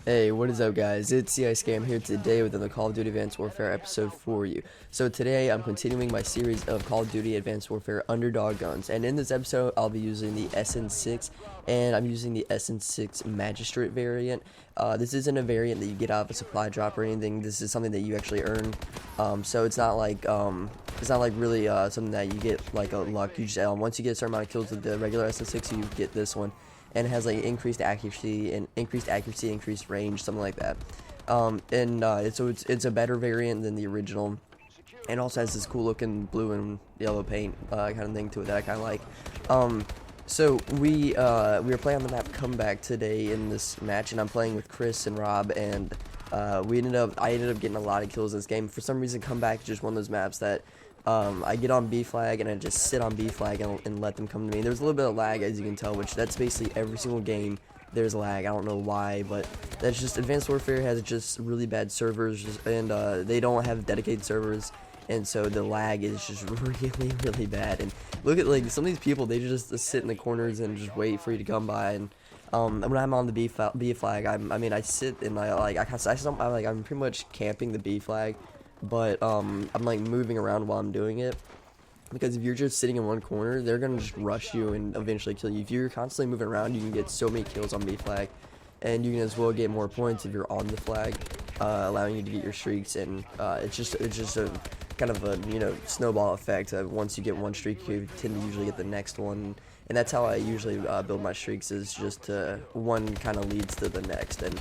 Hey, what is up guys? It's CI Scam here today with the Call of Duty Advanced Warfare episode for you. So today I'm continuing my series of Call of Duty Advanced Warfare Underdog Guns, and in this episode I'll be using the SN6, and I'm using the SN6 Magistrate variant. This isn't a variant that you get out of a supply drop or anything. This is something that you actually earn. So it's not like really something that you get like a luck. You just once you get a certain amount of kills with the regular SN6, you get this one. And it has like increased accuracy, increased range, something like that. So it's a better variant than the original, and also has this cool looking blue and yellow paint kind of thing to it that I kind of like. So we were playing on the map Comeback today in this match, and I'm playing with Chris and Rob, and I ended up getting a lot of kills in this game. For some reason, Comeback is just one of those maps that I get on B flag and I just sit on B flag and let them come to me. There's a little bit of lag, as you can tell, which that's basically every single game there's lag. I don't know why, but that's just Advanced Warfare has just really bad servers, and they don't have dedicated servers, and so the lag is just really bad. And look at like some of these people, they just sit in the corners and just wait for you to come by. And when I'm on the B flag, I sit and I'm pretty much camping the B flag. But I'm like moving around while I'm doing it, because if you're just sitting in one corner, they're gonna just rush you and eventually kill you. If you're constantly moving around, you can get so many kills on B flag, and you can as well get more points if you're on the flag, allowing you to get your streaks. And it's just a kind of a snowball effect. Once you get one streak, you tend to usually get the next one. And that's how I usually build my streaks, is just one kind of leads to the next. And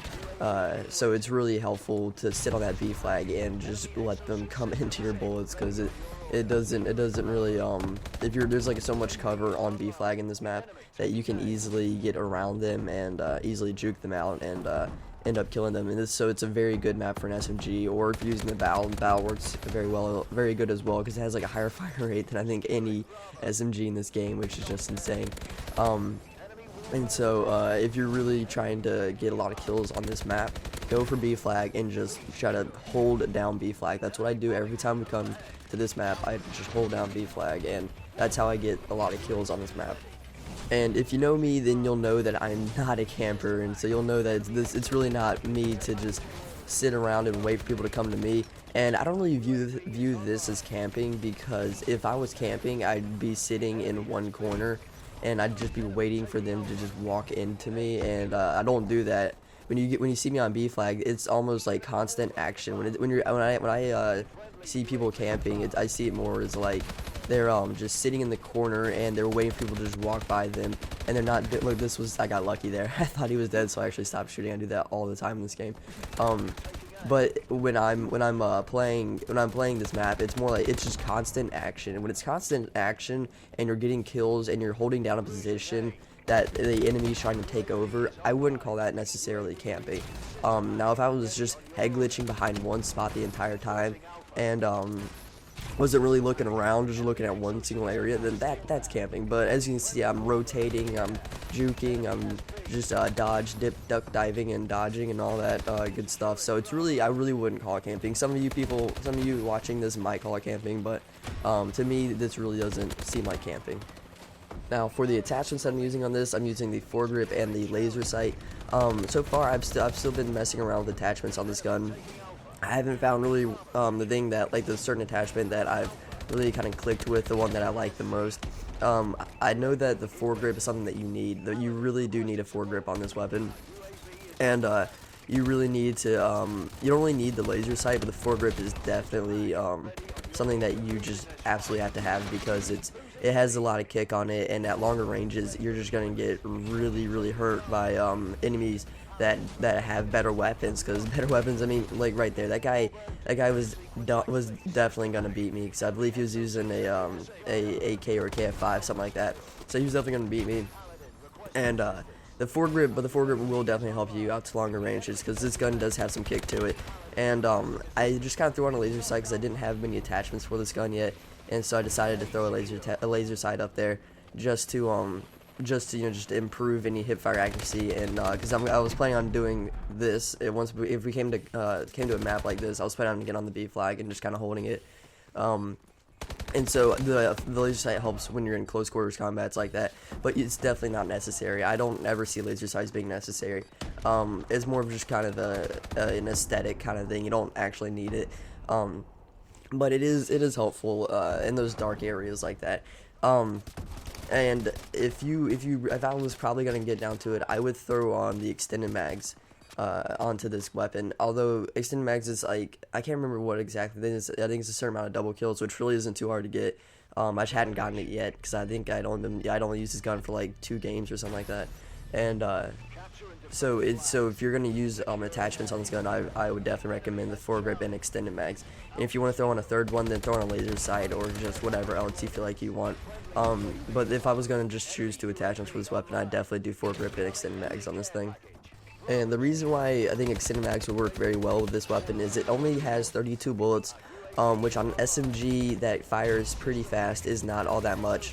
so it's really helpful to sit on that B flag and just let them come into your bullets, because it doesn't really if there's like so much cover on B flag in this map that you can easily get around them and easily juke them out and end up killing them. And so it's a very good map for an SMG, or if you're using the Battle works very good as well, because it has like a higher fire rate than I think any SMG in this game, which is just insane. And so if you're really trying to get a lot of kills on this map, go for B flag and just try to hold down B flag. That's what I do every time we come to this map. I just hold down B flag, and that's how I get a lot of kills on this map. And if you know me, then you'll know that I'm not a camper, and so you'll know that it's really not me to just sit around and wait for people to come to me. And I don't really view this as camping, because if I was camping, I'd be sitting in one corner and I'd just be waiting for them to just walk into me, and I don't do that. When you see me on B flag, it's almost like constant action. When I see people camping, I see it more as like they're just sitting in the corner and they're waiting for people to just walk by them, and they're not. Look, I got lucky there. I thought he was dead, so I actually stopped shooting. I do that all the time in this game. But when I'm playing this map, it's more like it's just constant action. And when it's constant action and you're getting kills and you're holding down a position that the enemy's trying to take over, I wouldn't call that necessarily camping. Now if I was just head glitching behind one spot the entire time and wasn't really looking around, just looking at one single area, then that's camping. But as you can see, I'm rotating, I'm juking, I'm just duck diving and dodging and all that good stuff. So it's I really wouldn't call it camping. Some of you watching this might call it camping, but to me this really doesn't seem like camping. Now for the attachments I'm using on this, I'm using the foregrip and the laser sight. So far I've still been messing around with attachments on this gun. I haven't found really the thing that, like, the certain attachment that I've really kind of clicked with, the one that I like the most. I know that the foregrip is something that you need. You really do need a foregrip on this weapon, and you really need to. You don't really need the laser sight, but the foregrip is definitely something that you just absolutely have to have, because it has a lot of kick on it, and at longer ranges, you're just gonna get really hurt by enemies that have better weapons. Because better weapons, I mean, like right there, that guy was definitely gonna beat me, because I believe he was using a AK or a KF5, something like that. So he was definitely gonna beat me. And the foregrip will definitely help you out to longer ranges, because this gun does have some kick to it. And I just kind of threw on a laser sight because I didn't have many attachments for this gun yet, and so I decided to throw a laser sight up there just to improve any hipfire accuracy. And because I was planning on doing this if we came to a map like this, I was planning on getting on the B flag and just kind of holding it. And so the laser sight helps when you're in close quarters combats like that, but it's definitely not necessary. I don't ever see laser sights being necessary. It's more of just kind of an aesthetic kind of thing. You don't actually need it, but it is helpful in those dark areas like that. And if I was probably gonna get down to it, I would throw on the extended mags onto this weapon. Although extended mags is like, I can't remember what exactly it is. I think it's a certain amount of double kills, which really isn't too hard to get. I just hadn't gotten it yet because I think I'd only used this gun for like 2 games or something like that. And so if you're gonna use attachments on this gun, I would definitely recommend the foregrip and extended mags. And if you want to throw on a third one, then throw on a laser sight or just whatever else you feel like you want. But if I was gonna just choose 2 attachments for this weapon, I'd definitely do foregrip and extended mags on this thing. And the reason why I think extended mags would work very well with this weapon is it only has 32 bullets, which on an SMG that fires pretty fast is not all that much.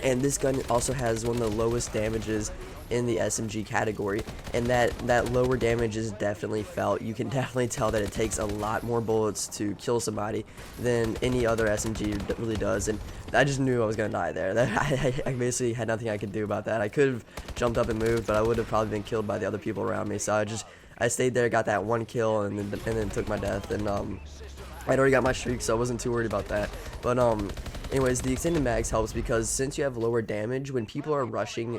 And this gun also has one of the lowest damages in the SMG category, and that lower damage is definitely felt. You can definitely tell that it takes a lot more bullets to kill somebody than any other SMG really does, and I just knew I was gonna die there. I basically had nothing I could do about that. I could have jumped up and moved, but I would have probably been killed by the other people around me, so I stayed there, got that 1 kill, and then took my death, and I'd already got my streak, so I wasn't too worried about that. But anyways, the extended mags helps because since you have lower damage, when people are rushing,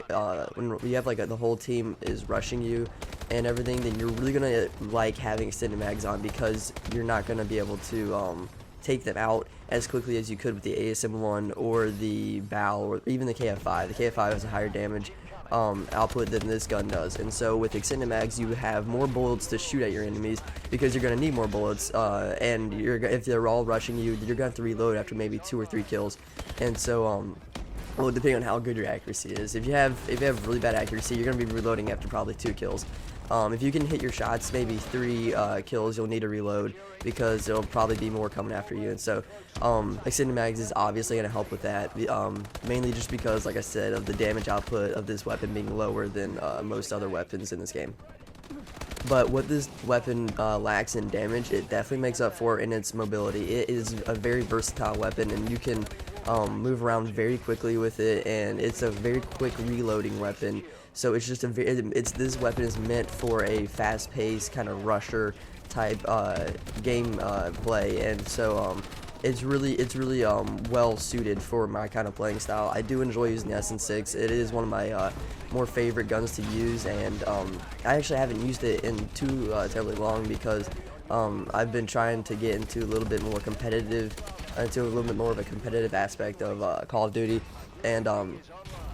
when you have like the whole team is rushing you and everything, then you're really gonna like having extended mags on because you're not gonna be able to take them out as quickly as you could with the ASM1 or the BAL or even the KF5. The KF5 has a higher damage output than this gun does, and so with extended mags you have more bullets to shoot at your enemies because you're going to need more bullets, and if they're all rushing you, you're going to have to reload after maybe 2 or 3 kills. And so well, depending on how good your accuracy is, if you have really bad accuracy, you're going to be reloading after probably 2 kills. If you can hit your shots maybe 3 kills, you'll need to reload because there'll probably be more coming after you. And so extended mags is obviously going to help with that, mainly just because, like I said, of the damage output of this weapon being lower than most other weapons in this game. But what this weapon lacks in damage, it definitely makes up for in its mobility. It is a very versatile weapon, and you can move around very quickly with it, and it's a very quick reloading weapon. So it's just this weapon is meant for a fast-paced kind of rusher type game play, and so it's really well suited for my kind of playing style. I do enjoy using the SN6. It is one of my more favorite guns to use, and I actually haven't used it in too terribly long because I've been trying to get into a little bit more competitive, into a little bit more of a competitive aspect of Call of Duty, and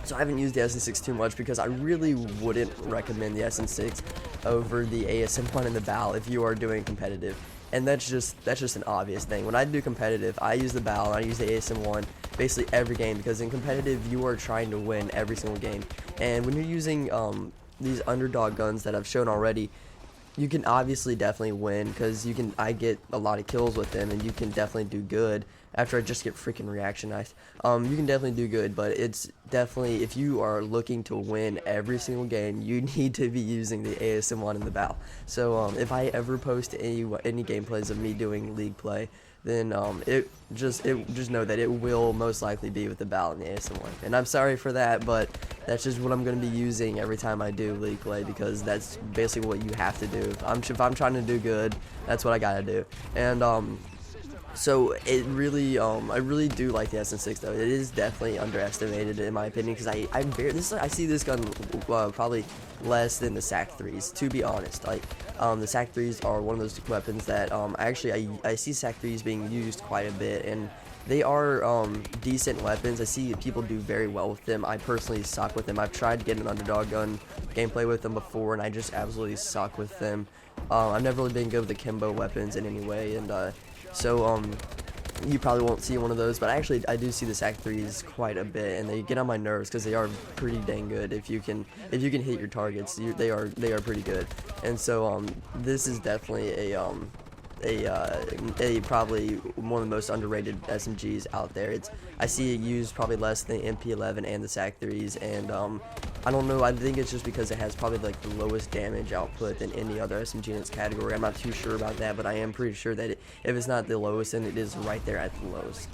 so I haven't used the SN6 too much because I really wouldn't recommend the SN6 over the ASM1 and the BAL if you are doing competitive. And that's just an obvious thing. When I do competitive, I use the BAL and I use the ASM1 basically every game because in competitive you are trying to win every single game. And when you're using these Underdog guns that I've shown already, you can obviously definitely win because I get a lot of kills with them, and you can definitely do good after I just get freaking reaction knife. You can definitely do good, but it's definitely, if you are looking to win every single game, you need to be using the ASM1 and the BAL. So if I ever post any gameplays of me doing league play, then just know that it will most likely be with the BAL and the ASM1. And I'm sorry for that, but that's just what I'm going to be using every time I do league play because that's basically what you have to do. If I'm trying to do good, that's what I got to do. And so it really, I really do like the SN6 though. It is definitely underestimated in my opinion because I see this gun probably less than the SAC-3s, to be honest. Like the SAC-3s are one of those weapons that I see SAC-3s being used quite a bit, and they are decent weapons. I see people do very well with them. I personally suck with them. I've tried to get an Underdog gun gameplay with them before, and I just absolutely suck with them. I've never really been good with the Kimbo weapons in any way, and so you probably won't see one of those, but I do see the SAC-3s quite a bit, and they get on my nerves because they are pretty dang good. If you can hit your targets, they are pretty good. And so this is definitely a probably one of the most underrated SMGs out there. I see it used probably less than the MP11 and the SAC-3s, and I don't know, I think it's just because it has probably like the lowest damage output than any other SMG in its category. I'm not too sure about that, but I am pretty sure that if it's not the lowest, then it is right there at the lowest.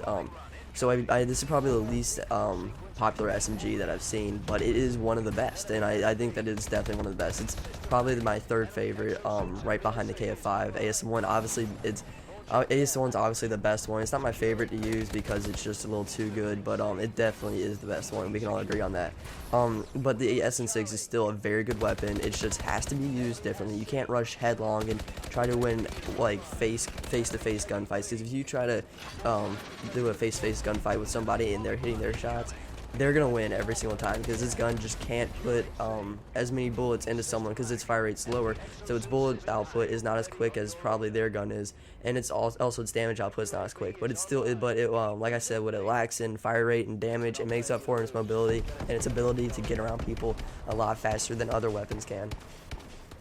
So this is probably the least popular SMG that I've seen, but it is one of the best, and I think that it's definitely one of the best. It's probably my third favorite, right behind the KF5. ASM1, obviously, AS1's obviously the best one. It's not my favorite to use because it's just a little too good, but it definitely is the best one. We can all agree on that. But the SN6 is still a very good weapon. It just has to be used differently. You can't rush headlong and try to win like face-to-face gunfights, because if you try to do a face-to-face gunfight with somebody and they're hitting their shots, they're gonna win every single time, because this gun just can't put as many bullets into someone because its fire rate's lower, so its bullet output is not as quick as probably their gun is, and it's also its damage output is not as quick, but it's still like I said, what it lacks in fire rate and damage, it makes up for in its mobility and its ability to get around people a lot faster than other weapons can.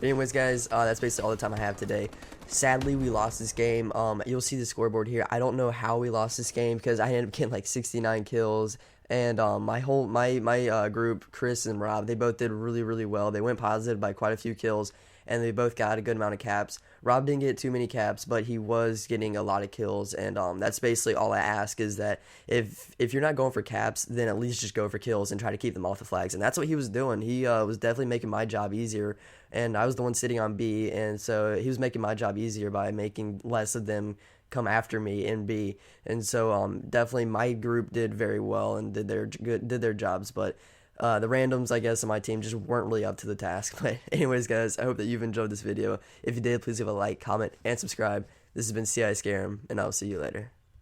But anyways, guys, that's basically all the time I have today. Sadly, we lost this game. You'll see the scoreboard here. I don't know how we lost this game because I ended up getting like 69 kills. And my group, Chris and Rob, they both did really well. They went positive by quite a few kills, and they both got a good amount of caps. Rob didn't get too many caps, but he was getting a lot of kills, and that's basically all I ask, is that if you're not going for caps, then at least just go for kills and try to keep them off the flags. And that's what he was doing. He was definitely making my job easier, and I was the one sitting on B, and so he was making my job easier by making less of them come after me in B. And so definitely my group did very well and did their jobs, but the randoms, I guess, on my team just weren't really up to the task. But anyways, guys, I hope that you've enjoyed this video. If you did, please leave a like, comment, and subscribe. This has been CI Scarum, and I'll see you later.